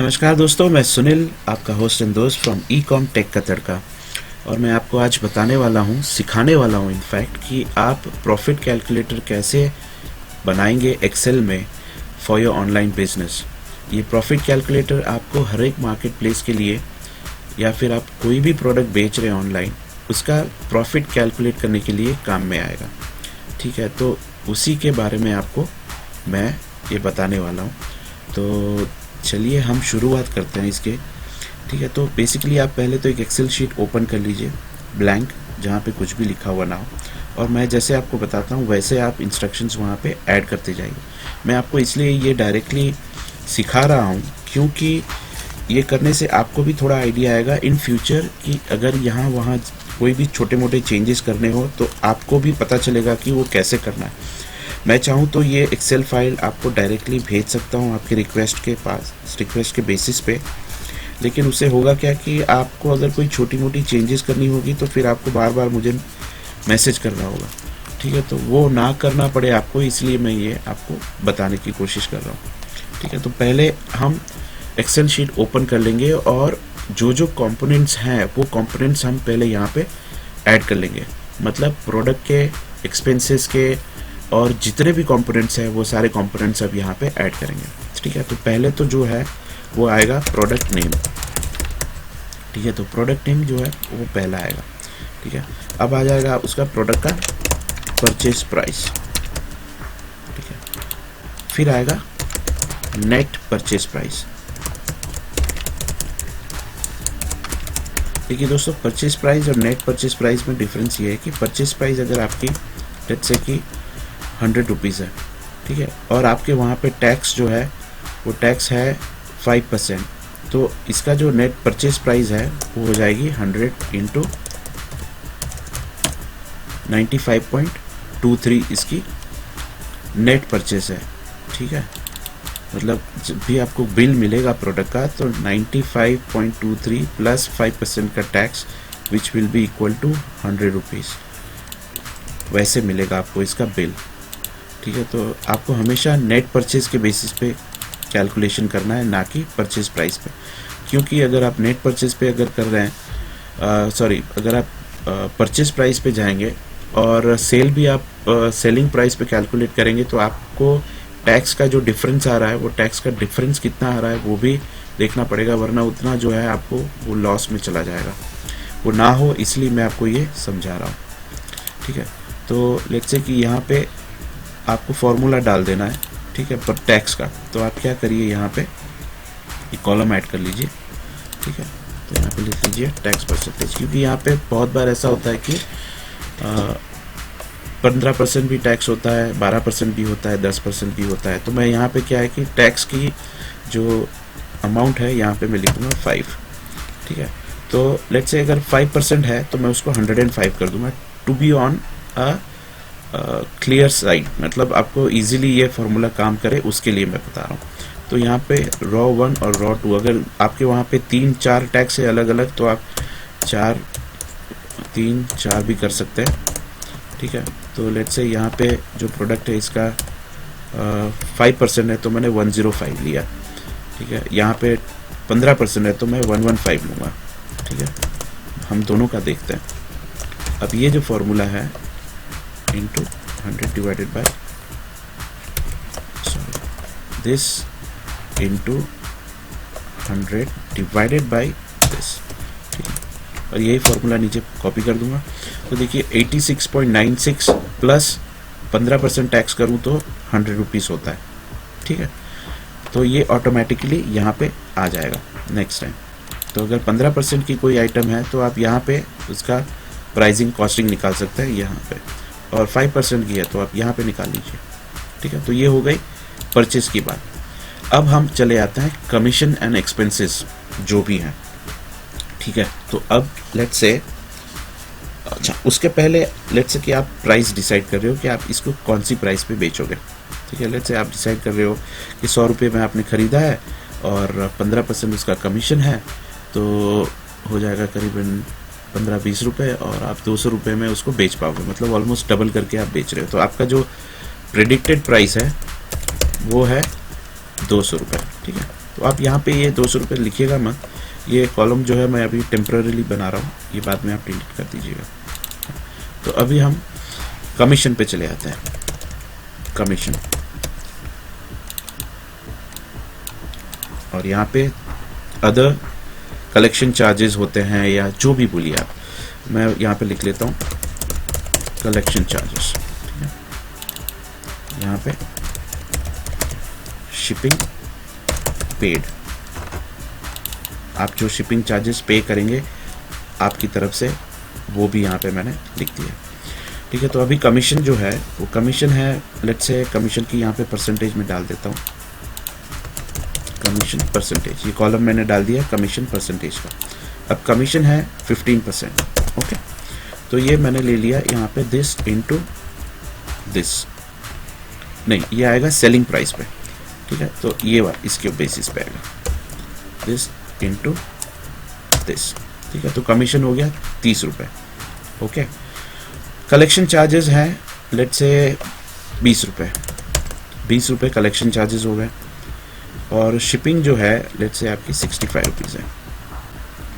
नमस्कार दोस्तों, मैं सुनील, आपका होस्ट एंड दोस्त फ्रॉम ई कॉम टेक का तड़का। और मैं आपको आज बताने वाला हूँ, सिखाने वाला हूँ इनफैक्ट, कि आप प्रॉफिट कैलकुलेटर कैसे बनाएंगे एक्सेल में फॉर योर ऑनलाइन बिजनेस। ये प्रॉफिट कैलकुलेटर आपको हर एक मार्केट प्लेस के लिए, या फिर आप कोई भी प्रोडक्ट बेच रहे हैं ऑनलाइन, उसका प्रॉफिट कैलकुलेट करने के लिए काम में आएगा। ठीक है, तो उसी के बारे में आपको मैं ये बताने वाला हूँ। तो चलिए हम शुरुआत करते हैं इसके। ठीक है, तो बेसिकली आप पहले तो एक एक्सेल शीट ओपन कर लीजिए, ब्लैंक, जहाँ पे कुछ भी लिखा हुआ ना हो, और मैं जैसे आपको बताता हूँ वैसे आप इंस्ट्रक्शंस वहाँ पे ऐड करते जाइए। मैं आपको इसलिए ये डायरेक्टली सिखा रहा हूँ क्योंकि ये करने से आपको भी थोड़ा आइडिया आएगा इन फ्यूचर कि अगर यहाँ वहाँ कोई भी छोटे मोटे चेंजेस करने हो तो आपको भी पता चलेगा कि वो कैसे करना है। मैं चाहूँ तो ये एक्सेल फाइल आपको डायरेक्टली भेज सकता हूँ आपके रिक्वेस्ट के बेसिस पे, लेकिन उससे होगा क्या कि आपको अगर कोई छोटी मोटी चेंजेस करनी होगी तो फिर आपको बार बार मुझे मैसेज करना होगा। ठीक है, तो वो ना करना पड़े आपको, इसलिए मैं ये आपको बताने की कोशिश कर रहा हूँ। ठीक है, तो पहले हम एक्सेल शीट ओपन कर लेंगे और जो जो कंपोनेंट्स हैं वो कंपोनेंट्स हम पहले यहाँ पे ऐड कर लेंगे, मतलब प्रोडक्ट के, एक्सपेंसेस के, और जितने भी कंपोनेंट्स हैं वो सारे कंपोनेंट्स अब यहाँ पे ऐड करेंगे। ठीक है, तो पहले तो जो है वो आएगा प्रोडक्ट नेम। ठीक है, तो प्रोडक्ट नेम जो है वो पहला आएगा। ठीक है, अब आ जाएगा उसका प्रोडक्ट का परचेज प्राइस। ठीक है, फिर आएगा नेट परचेज प्राइस। देखिए दोस्तों, परचेज प्राइस और नेट परचेज प्राइस में डिफरेंस ये है कि परचेज प्राइस अगर आपकी लेट्स से कि 100 रुपीज़ है, ठीक है, और आपके वहाँ पे टैक्स जो है वो टैक्स है 5%, तो इसका जो नेट परचेज प्राइस है वो हो जाएगी 100 इंटू 95.23 इसकी नेट परचेज है। ठीक है, मतलब जब भी आपको बिल मिलेगा प्रोडक्ट का तो 95.23 प्लस 5% का tax which will be equal to 100 rupees, वैसे मिलेगा आपको इसका बिल। ठीक है, तो आपको हमेशा नेट परचेज के बेसिस पे कैलकुलेशन करना है, ना कि परचेज प्राइस पे, क्योंकि अगर आप नेट परचेज पे अगर कर रहे हैं, अगर आप परचेज प्राइस पे जाएंगे और सेल भी आप सेलिंग प्राइस पे कैलकुलेट करेंगे तो आपको टैक्स का जो डिफरेंस आ रहा है, वो टैक्स का डिफरेंस कितना आ रहा है वो भी देखना पड़ेगा, वरना उतना जो है आपको वो लॉस में चला जाएगा। वो ना हो इसलिए मैं आपको ये समझा रहा हूँ। ठीक है, तो लेट्स से कि यहाँ पे आपको फॉर्मूला डाल देना है, ठीक है, पर टैक्स का, तो आप क्या करिए, यहाँ पे एक कॉलम ऐड कर लीजिए। ठीक है, तो यहाँ पे लिख लीजिए टैक्स परसेंटेज, क्योंकि यहाँ पे बहुत बार ऐसा होता है कि 15% भी टैक्स होता है, 12% भी होता है, 10% भी होता है। तो मैं यहाँ पे क्या है कि टैक्स की जो अमाउंट है यहाँ पे मैं लिखूँगा 5। ठीक है, तो लेट्स से अगर 5% है तो मैं उसको 105 कर दूंगा, to be on a clear side, मतलब आपको इजीली ये फार्मूला काम करे उसके लिए मैं बता रहा हूँ। तो यहाँ पे रॉ 1 और रॉ 2, अगर आपके वहाँ पे 3-4 टैक्स है अलग अलग, तो आप 3-4 भी कर सकते हैं। ठीक है, तो लेट्स से यहाँ पे जो प्रोडक्ट है इसका 5% है तो मैंने 105 लिया। ठीक है, यहाँ पे 15% है तो मैं 115 लूँगा। ठीक है, हम दोनों का देखते हैं। अब ये जो फॉर्मूला है into 100 divided by this into 100 divided by this। ठीक है, और यही फॉर्मूला नीचे कॉपी कर दूंगा। तो देखिए 86.96 प्लस 15% टैक्स करूं तो 100 रुपीज़ होता है। ठीक है, तो ये ऑटोमेटिकली यहाँ पे आ जाएगा नेक्स्ट टाइम। तो अगर 15% की कोई आइटम है तो आप यहाँ पे उसका प्राइसिंग कॉस्टिंग निकाल सकते हैं यहाँ पे, और 5% की है तो आप यहाँ पे निकाल लीजिए। ठीक है, तो ये हो गई परचेज की बात। अब हम चले आते हैं कमीशन एंड एक्सपेंसेस जो भी हैं। ठीक है, तो अब लेट्स से, अच्छा उसके पहले लेट्स से कि आप प्राइस डिसाइड कर रहे हो कि आप इसको कौन सी प्राइस पे बेचोगे। ठीक है, लेट्स से आप डिसाइड कर रहे हो कि 100 रुपये में आपने ख़रीदा है और 15% उसका कमीशन है, तो हो जाएगा करीबन 15-20 रुपये, और आप 200 रुपये में उसको बेच पाओगे, मतलब ऑलमोस्ट डबल करके आप बेच रहे हो। तो आपका जो प्रेडिक्टेड प्राइस है वो है 200 रुपये। ठीक है, तो आप यहाँ पे ये 200 रुपये लिखिएगा मत, ये कॉलम जो है मैं अभी टेम्पररीली बना रहा हूँ, ये बाद में आप डिलीट कर दीजिएगा। तो अभी हम कमीशन पे चले आते हैं। कमीशन, और यहाँ पे अदर कलेक्शन चार्जेस होते हैं या जो भी बोलिए आप, मैं यहाँ पे लिख लेता हूँ कलेक्शन चार्जेस। यहाँ पे शिपिंग पेड, आप जो शिपिंग चार्जेस पे करेंगे आपकी तरफ से वो भी यहाँ पे मैंने लिख दिया। ठीक है, तो अभी कमीशन जो है वो कमीशन है, लेट्स से कमीशन की यहाँ पे परसेंटेज में डाल देता हूँ, कमीशन परसेंटेज, ये कॉलम मैंने डाल दिया कमीशन परसेंटेज का। अब कमीशन है 15%। ओके, तो ये मैंने ले लिया यहाँ पे दिस इनटू दिस, नहीं ये आएगा सेलिंग प्राइस पे। ठीक है, तो ये इसके बेसिस पे आएगा दिस इनटू दिस। ठीक है, तो कमीशन हो गया 30 रुपये। ओके, कलेक्शन चार्जेस हैं लेट्स से 20 रुपये, 20 रुपये कलेक्शन चार्जेस हो गए, और शिपिंग जो है लेट्स से आपकी 65 रुपीज़ है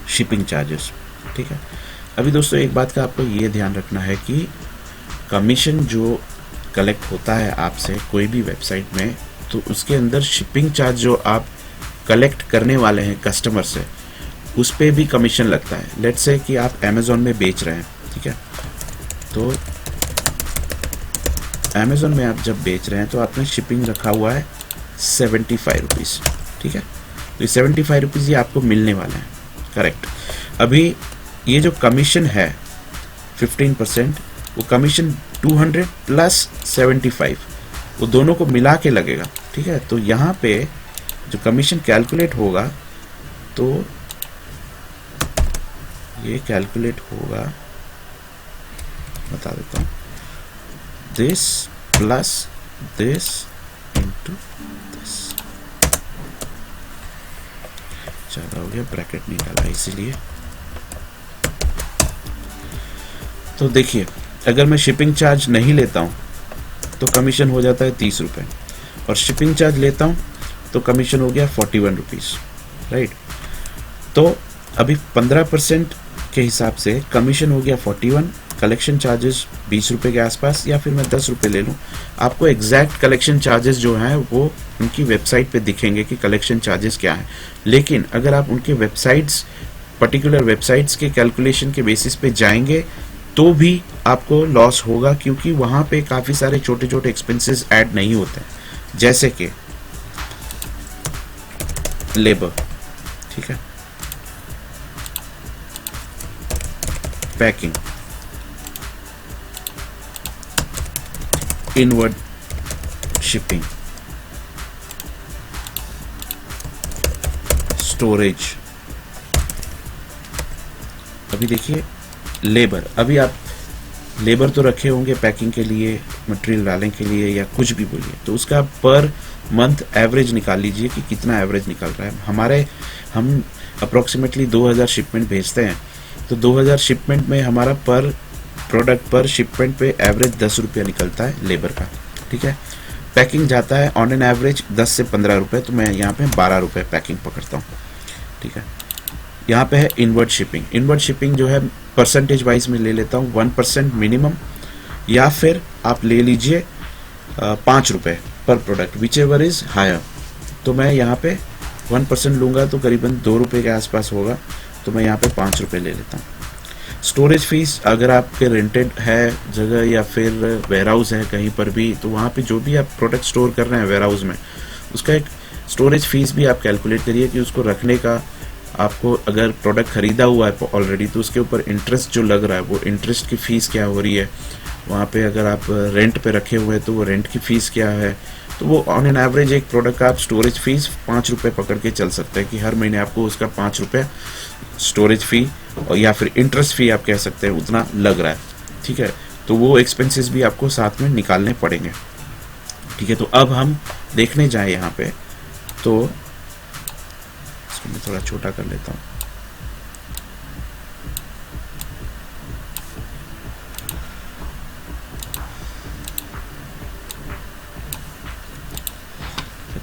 शिपिंग चार्जेस। ठीक है, अभी दोस्तों एक बात का आपको ये ध्यान रखना है कि कमीशन जो कलेक्ट होता है आपसे कोई भी वेबसाइट में, तो उसके अंदर शिपिंग चार्ज जो आप कलेक्ट करने वाले हैं कस्टमर से, उस पर भी कमीशन लगता है। लेट्स से कि आप अमेज़ॉन में बेच रहे हैं, ठीक है, तो अमेज़ॉन में आप जब बेच रहे हैं तो आपने शिपिंग रखा हुआ है 75 रुपीज़। ठीक है, तो 75 रुपीज़ ये आपको मिलने वाले हैं, करेक्ट। अभी ये जो कमीशन है 15%, वो कमीशन 200 प्लस 75, वो दोनों को मिला के लगेगा। ठीक है, तो यहाँ पे जो कमीशन कैलकुलेट होगा, तो ये कैलकुलेट होगा, बता देता हूँ, this plus this into this. ज़्यादा हो गया, ब्रैकेट निकाला इसीलिए। तो देखिए, अगर मैं शिपिंग चार्ज नहीं लेता हूँ तो कमीशन हो जाता है 30 रुपये, और शिपिंग चार्ज लेता हूँ तो कमीशन हो गया 41 रुपीज़, राइट। तो अभी 15% के हिसाब से कमीशन हो गया 41, कलेक्शन चार्जेस 20 रुपये के आसपास, या फिर मैं 10 रुपये ले लूँ। आपको एग्जैक्ट कलेक्शन चार्जेस जो हैं वो उनकी वेबसाइट पे दिखेंगे कि कलेक्शन चार्जेस क्या है, लेकिन अगर आप उनके वेबसाइट्स, पर्टिकुलर वेबसाइट्स के कैलकुलेशन के बेसिस पे जाएंगे तो भी आपको लॉस होगा, क्योंकि वहाँ पे काफ़ी सारे छोटे छोटे एक्सपेंसेस ऐड नहीं होते हैं, जैसे कि लेबर, ठीक है, पैकिंग, इनवर्ड शिपिंग, स्टोरेज। अभी देखिए लेबर, अभी आप लेबर तो रखे होंगे पैकिंग के लिए, मटेरियल डालने के लिए, या कुछ भी बोलिए, तो उसका पर मंथ एवरेज निकाल लीजिए कि कितना एवरेज निकल रहा है। हम अप्रोक्सीमेटली 2000 शिपमेंट भेजते हैं, तो 2000 शिपमेंट में हमारा पर प्रोडक्ट पर शिपमेंट पे एवरेज 10 रुपया निकलता है लेबर का। ठीक है, पैकिंग जाता है ऑन एन एवरेज 10 से 15 रुपये, तो मैं यहाँ पे 12 रुपये पैकिंग पकड़ता हूँ। ठीक है, यहाँ पे है इनवर्ड शिपिंग। इनवर्ड शिपिंग जो है परसेंटेज वाइज में ले लेता हूँ 1% मिनिमम, या फिर आप ले लीजिए 5 रुपये पर product, whichever is higher. तो मैं यहाँ पे 1% लूँगा तो करीबन 2 रुपये के आसपास होगा, तो मैं यहाँ पे 5 रुपये ले लेता हूँ। स्टोरेज फीस, अगर आपके रेंटेड है जगह या फिर वेयर हाउस है कहीं पर भी, तो वहाँ पे जो भी आप प्रोडक्ट स्टोर कर रहे हैं वेयर हाउस में, उसका एक स्टोरेज फीस भी आप कैलकुलेट करिए कि उसको रखने का, आपको अगर प्रोडक्ट खरीदा हुआ है ऑलरेडी तो उसके ऊपर इंटरेस्ट जो लग रहा है वो इंटरेस्ट की फ़ीस क्या हो रही है, वहाँ पे अगर आप रेंट पे रखे हुए हैं तो वो रेंट की फ़ीस क्या है। तो वो ऑन एन एवरेज एक प्रोडक्ट का आप स्टोरेज फीस 5 रुपये पकड़ के चल सकते हैं कि हर महीने आपको उसका 5 रुपये स्टोरेज फ़ी, और या फिर इंटरेस्ट फ़ी आप कह सकते हैं, उतना लग रहा है। ठीक है, तो वो एक्सपेंसेस भी आपको साथ में निकालने पड़ेंगे। ठीक है, तो अब हम देखने जाए यहाँ पे, तो इसको मैं थोड़ा छोटा कर लेता हूँ।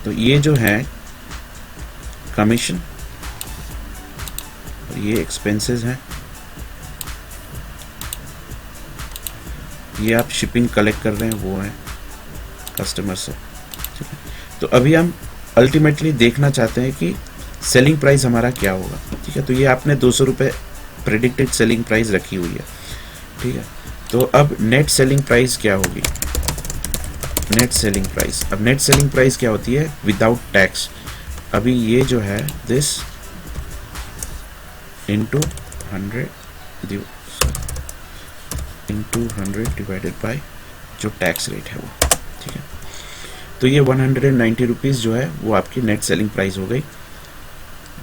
तो ये जो है कमीशन, और ये एक्सपेंसेस हैं, ये आप शिपिंग कलेक्ट कर रहे हैं वो है कस्टमर से, ठीक है। तो अभी हम अल्टीमेटली देखना चाहते हैं कि सेलिंग प्राइस हमारा क्या होगा, ठीक है। तो ये आपने 200 रुपये प्रेडिक्टेड सेलिंग प्राइस रखी हुई है, ठीक है। तो अब नेट सेलिंग प्राइस क्या होगी, नेट सेलिंग प्राइस। अब नेट सेलिंग प्राइस क्या होती है विदाउट टैक्स। अभी ये जो है दिस इंटू 100 डिवाइडेड बाय जो टैक्स रेट है वो, ठीक है। तो ये 190 रुपीज़ जो है वो आपकी नेट सेलिंग प्राइस हो गई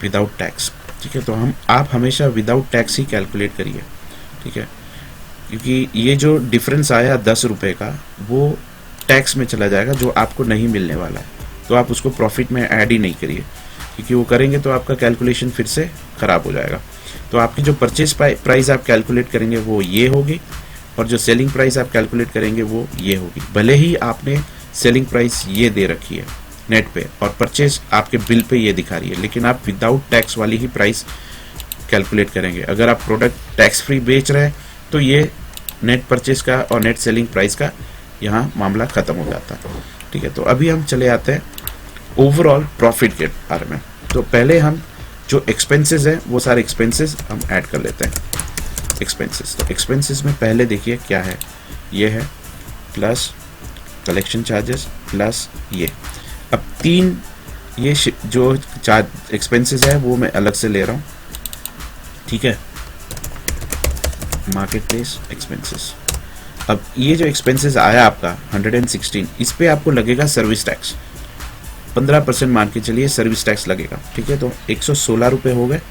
विदाउट टैक्स, ठीक है। तो आप हमेशा विदाउट टैक्स ही कैलकुलेट करिए, ठीक है, क्योंकि ये जो डिफरेंस आया 10 रुपये का वो टैक्स में चला जाएगा जो आपको नहीं मिलने वाला है। तो आप उसको प्रॉफिट में ऐड ही नहीं करिए, क्योंकि वो करेंगे तो आपका कैलकुलेशन फिर से ख़राब हो जाएगा। तो आपकी जो परचेज प्राइस आप कैलकुलेट करेंगे वो ये होगी, और जो सेलिंग प्राइस आप कैलकुलेट करेंगे वो ये होगी। भले ही आपने सेलिंग प्राइस ये दे रखी है नेट पे और परचेज आपके बिल पे ये दिखा रही है, लेकिन आप विदाउट टैक्स वाली ही प्राइस कैलकुलेट करेंगे। अगर आप प्रोडक्ट टैक्स फ्री बेच रहे हैं तो ये नेट परचेज का और नेट सेलिंग प्राइस का यहाँ मामला ख़त्म हो जाता है, ठीक है। तो अभी हम चले आते हैं ओवरऑल प्रॉफिट के बारे में। तो पहले हम जो एक्सपेंसेस हैं वो सारे एक्सपेंसेस हम ऐड कर लेते हैं। एक्सपेंसेस, तो एक्सपेंसेस में पहले देखिए क्या है, ये है प्लस कलेक्शन चार्जेस प्लस ये। अब तीन ये जो चार्ज एक्सपेंसेस है वो मैं अलग से ले रहा हूँ, ठीक है। Market place expenses. अब ये जो एक्सपेंसेस आया आपका 116, इस पे आपको लगेगा सर्विस टैक्स 15% मान के चलिए सर्विस टैक्स लगेगा, ठीक है। तो 116 रुपये हो गए।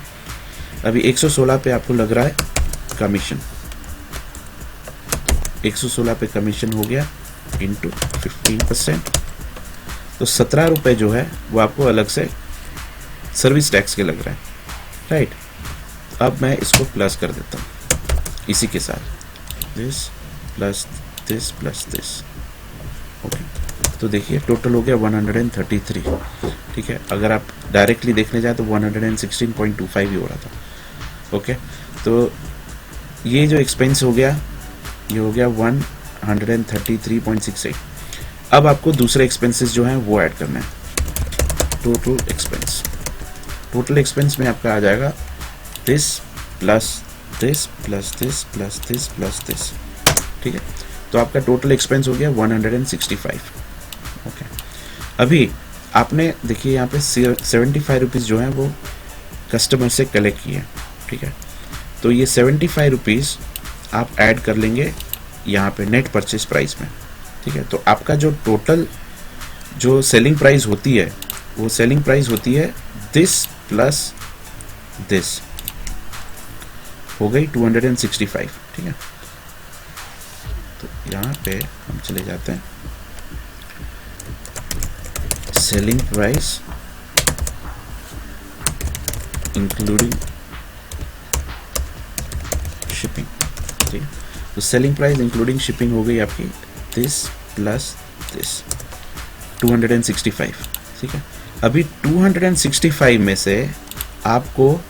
अभी 116 पे आपको लग रहा है कमीशन, 116 पे कमीशन हो गया इंटू 15%, तो 17 रुपये जो है वो आपको अलग से सर्विस टैक्स के लग रहा है, राइट। अब मैं इसको प्लस कर देता हूँ इसी के साथ, this plus this plus this, okay. तो देखिए टोटल हो गया 133, ठीक है। अगर आप डायरेक्टली देखने जाए तो 116.25 ही हो रहा था, ओके। तो ये जो एक्सपेंस हो गया ये हो गया 133.68। अब आपको दूसरे एक्सपेंसेस जो हैं वो ऐड करना है। टोटल एक्सपेंस, टोटल एक्सपेंस में आपका आ जाएगा this plus this plus this plus this plus this, ठीक है। तो आपका टोटल एक्सपेंस हो गया 165, ओके। अभी आपने देखिए यहाँ पे 75 रुपीज़ जो है वो कस्टमर से कलेक्ट किए, ठीक है। तो ये 75 रुपीज़ आप ऐड कर लेंगे यहाँ पे नेट परचेज प्राइस में, ठीक है। तो आपका जो टोटल जो सेलिंग प्राइस होती है वो सेलिंग प्राइस होती है दिस प्लस दिस, हो गई 265, ठीक है। तो यहाँ पे हम चले जाते हैं सेलिंग प्राइस इंक्लूडिंग शिपिंग, ठीक है। तो सेलिंग प्राइस इंक्लूडिंग शिपिंग हो गई आपकी दिस प्लस दिस 265, ठीक है। अभी 265 में से आपको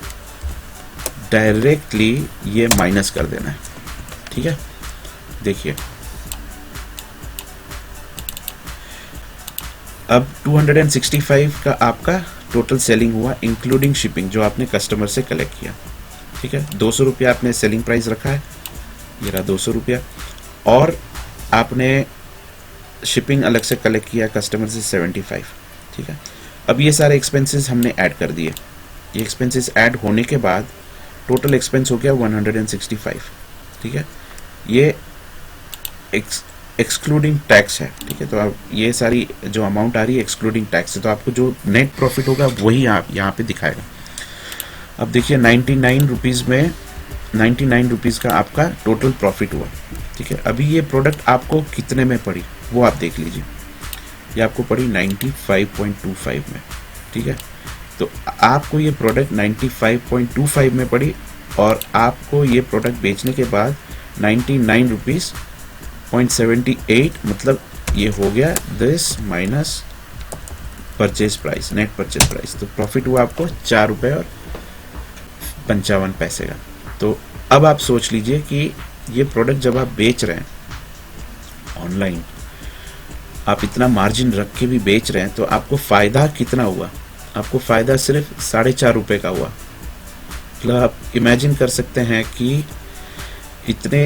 डायरेक्टली ये माइनस कर देना है, ठीक है। देखिए अब 265 का आपका टोटल सेलिंग हुआ इंक्लूडिंग शिपिंग जो आपने कस्टमर से कलेक्ट किया, ठीक है। 200 रुपया आपने सेलिंग प्राइस रखा है, ये रहा 200 रुपया, और आपने शिपिंग अलग से कलेक्ट किया कस्टमर से 75, ठीक है। अब ये सारे एक्सपेंसेस हमने ऐड कर दिए। ये एक्सपेंसेस ऐड होने के बाद टोटल एक्सपेंस हो गया 165, ठीक है। ये एक्सक्लूडिंग टैक्स है, ठीक है। तो आप ये सारी जो अमाउंट आ रही है एक्सक्लूडिंग टैक्स है, तो आपको जो नेट प्रॉफिट होगा वही आप यहाँ पे दिखाएगा। अब देखिए 99 रुपीज़ में 99 रुपीज़ का आपका टोटल प्रॉफिट हुआ, ठीक है। अभी ये प्रोडक्ट आपको कितने में पड़ी वो आप देख लीजिए, ये आपको पड़ी 95.25 में, ठीक है। तो आपको ये प्रोडक्ट 95.25 में पड़ी और आपको ये प्रोडक्ट बेचने के बाद 99 रुपीज़ 0.78, मतलब ये हो गया this minus purchase price, net purchase price, तो प्रॉफिट हुआ आपको 4 रुपये और 55 पैसे का। तो अब आप सोच लीजिए कि ये प्रोडक्ट जब आप बेच रहे हैं ऑनलाइन, आप इतना मार्जिन रख के भी बेच रहे हैं, तो आपको फ़ायदा कितना हुआ? आपको फ़ायदा सिर्फ 4.5 रुपये का हुआ। मतलब आप इमेजिन कर सकते हैं कि इतने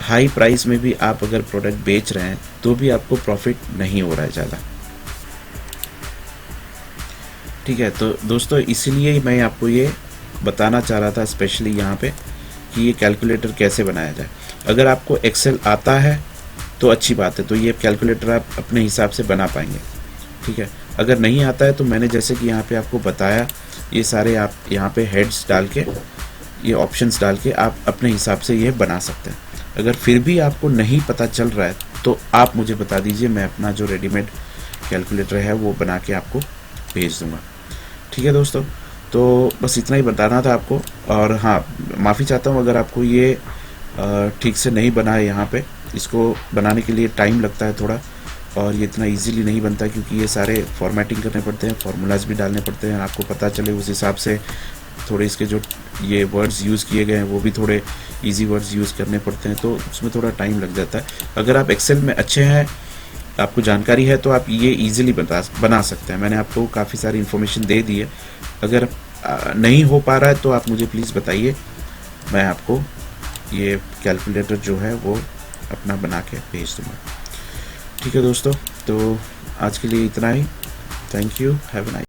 हाई प्राइस में भी आप अगर प्रोडक्ट बेच रहे हैं तो भी आपको प्रॉफिट नहीं हो रहा है ज़्यादा। ठीक है, तो दोस्तों इसीलिए मैं आपको ये बताना चाह रहा था स्पेशली यहाँ पे कि ये कैलकुलेटर कैसे बनाया जाए। अगर आपको एक्सेल आता है तो अच्छी बात है, तो ये कैलकुलेटर आप अपने हिसाब से बना पाएंगे। ठीक है, अगर नहीं आता है तो मैंने जैसे कि यहाँ पे आपको बताया, ये सारे आप यहाँ पे हेड्स डाल के, ये ऑप्शंस डाल के आप अपने हिसाब से ये बना सकते हैं। अगर फिर भी आपको नहीं पता चल रहा है तो आप मुझे बता दीजिए, मैं अपना जो रेडीमेड कैलकुलेटर है वो बना के आपको भेज दूँगा। ठीक है दोस्तों, तो बस इतना ही बताना था आपको। और हाँ, माफ़ी चाहता हूँ अगर आपको ये ठीक से नहीं बना है। यहाँ पे इसको बनाने के लिए टाइम लगता है थोड़ा, और ये इतना इजीली नहीं बनता क्योंकि ये सारे फॉर्मेटिंग करने पड़ते हैं, फार्मूलाज भी डालने पड़ते हैं, आपको पता चले उस हिसाब से थोड़े इसके जो ये वर्ड्स यूज़ किए गए हैं वो भी थोड़े इजी वर्ड्स यूज़ करने पड़ते हैं, तो उसमें थोड़ा टाइम लग जाता है। अगर आप एक्सेल में अच्छे हैं, आपको जानकारी है, तो आप ये इजीली बना सकते हैं। मैंने आपको काफ़ी सारी इन्फॉर्मेशन दे दी है। अगर नहीं हो पा रहा है तो आप मुझे प्लीज़ बताइए, मैं आपको ये कैलकुलेटर जो है वो अपना बना के भेज दूँगा। ठीक है दोस्तों, तो आज के लिए इतना ही। Thank you, have a nice.